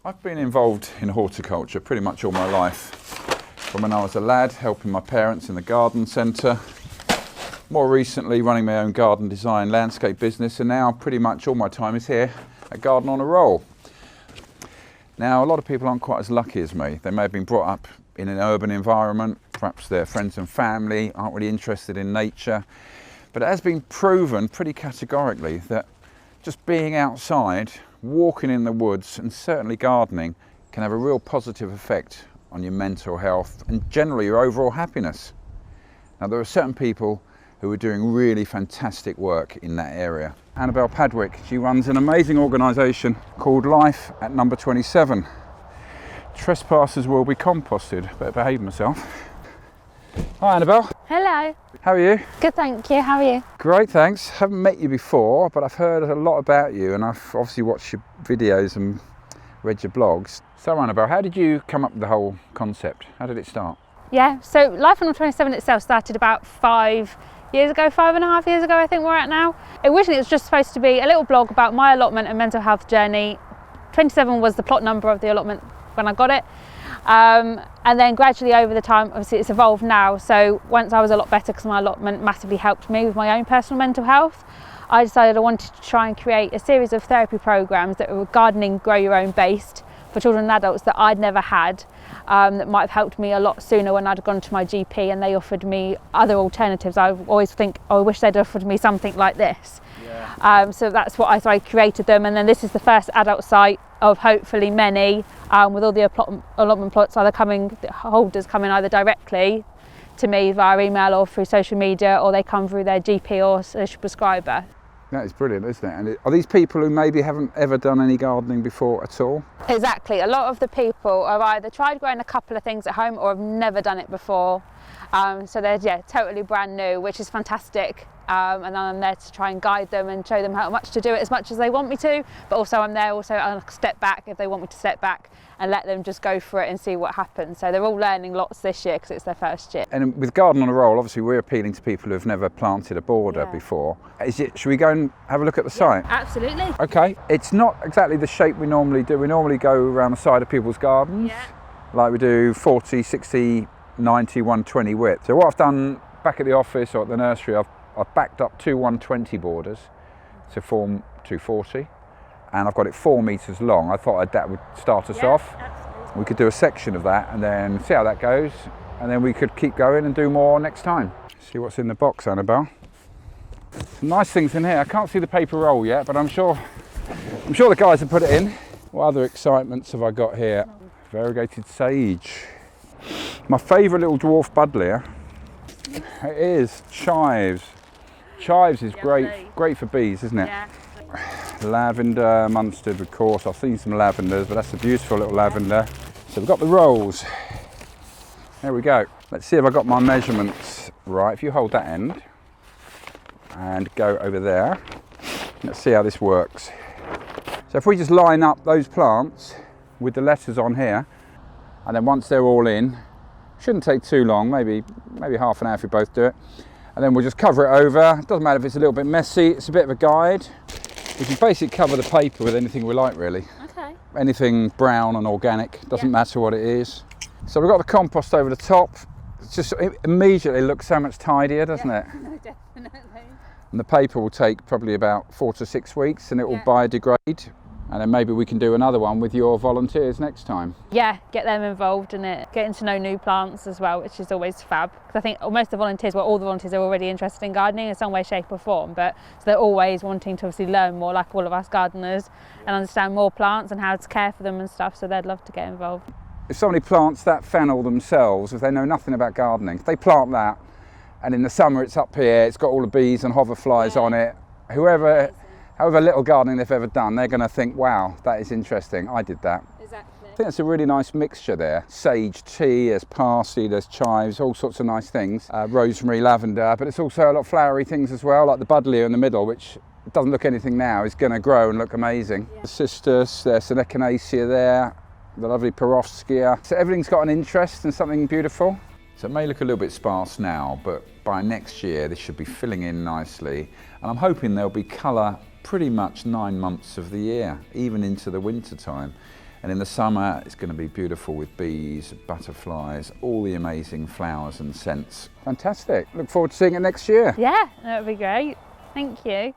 I've been involved in horticulture pretty much all my life. From when I was a lad, helping my parents in the garden centre. More recently, running my own garden design landscape business, and now pretty much all my time is here at Garden on a Roll. Now, a lot of people aren't quite as lucky as me. They may have been brought up in an urban environment, perhaps their friends and family aren't really interested in nature, but it has been proven pretty categorically that just being outside, walking in the woods and certainly gardening can have a real positive effect on your mental health and generally your overall happiness. Now, there are certain people who are doing really fantastic work in that area. Annabelle Padwick, she runs an amazing organisation called Life at No.27. Trespassers will be composted. Better behave myself. Hi Annabelle. Hello. How are you? Good, thank you. How are you? Great, thanks. Haven't met you before, but I've heard a lot about you, and I've obviously watched your videos and read your blogs. So Annabelle, how did you come up with the whole concept? How did it start? Yeah, so Life on No.27 itself started about 5 years ago, 5.5 years ago I think we're at now. Originally it was just supposed to be a little blog about my allotment and mental health journey. 27 was the plot number of the allotment when I got it. And then gradually over the time, obviously it's evolved now, so once I was a lot better because my allotment massively helped me with my own personal mental health, I decided I wanted to try and create a series of therapy programs that were gardening, grow your own based for children and adults that I'd never had, that might have helped me a lot sooner when I'd gone to my GP and they offered me other alternatives. I always think, oh, I wish they'd offered me something like this. Yeah. So that's what I created them, and then this is the first adult site of hopefully many, with all the allotment plots holders coming either directly to me via email or through social media, or they come through their GP or social prescriber. That is brilliant, isn't it? And are these people who maybe haven't ever done any gardening before at all? Exactly. A lot of the people have either tried growing a couple of things at home or have never done it before. So they're totally brand new, which is fantastic. And then I'm there to try and guide them and show them how much to do it as much as they want me to, but also I'm there I'll step back if they want me to step back and let them just go for it and see what happens. So they're all learning lots this year because it's their first year. And with Garden on a Roll, obviously we're appealing to people who've never planted a border before. Should we go and have a look at the site? Absolutely. Okay, it's not exactly the shape we normally do. We normally go around the side of people's gardens, like we do 40, 60, 90, 120 width. So what I've done back at the office or at the nursery, I've backed up two 120 borders to form 240, and I've got it 4 metres long. I thought that would start us off. Absolutely. We could do a section of that and then see how that goes, and then we could keep going and do more next time. See what's in the box, Annabelle. Some nice things in here. I can't see the paper roll yet, but I'm sure the guys have put it in. What other excitements have I got here? Variegated sage. My favourite little dwarf buddleia. It is chives. Chives is great for bees, isn't it? Yeah. Lavender, mustard, of course. I've seen some lavenders, but that's a beautiful little lavender. So we've got the rolls. There we go. Let's see if I got my measurements right. If you hold that end and go over there, let's see how this works. So if we just line up those plants with the letters on here, and then once they're all in, shouldn't take too long, maybe half an hour if we both do it. And then we'll just cover it over. It doesn't matter if it's a little bit messy, it's a bit of a guide. We can basically cover the paper with anything we like, really. Okay. Anything brown and organic, doesn't matter what it is. So we've got the compost over the top. It immediately looks so much tidier, doesn't it? No, definitely. And the paper will take probably about 4 to 6 weeks and it will biodegrade. And then maybe we can do another one with your volunteers next time. Yeah, get them involved in it, getting to know new plants as well, which is always fab. Because I think most of the volunteers, all the volunteers are already interested in gardening in some way, shape or form, but so they're always wanting to obviously learn more, like all of us gardeners, and understand more plants and how to care for them and stuff, so they'd love to get involved. If somebody plants that fennel themselves, if they know nothing about gardening, if they plant that, and in the summer it's up here, it's got all the bees and hoverflies on it, however little gardening they've ever done, they're going to think, wow, that is interesting, I did that. Exactly. I think it's a really nice mixture there. Sage tea, there's parsley, there's chives, all sorts of nice things. Rosemary, lavender, but it's also a lot of flowery things as well, like the buddleia in the middle, which doesn't look anything now, is going to grow and look amazing. Yeah. The cistus, there's some echinacea there, the lovely perovskia. So everything's got an interest and something beautiful. So it may look a little bit sparse now, but by next year this should be filling in nicely. And I'm hoping there'll be colour pretty much 9 months of the year, even into the winter time. And in the summer, it's going to be beautiful with bees, butterflies, all the amazing flowers and scents. Fantastic. Look forward to seeing it next year. Yeah, that would be great. Thank you.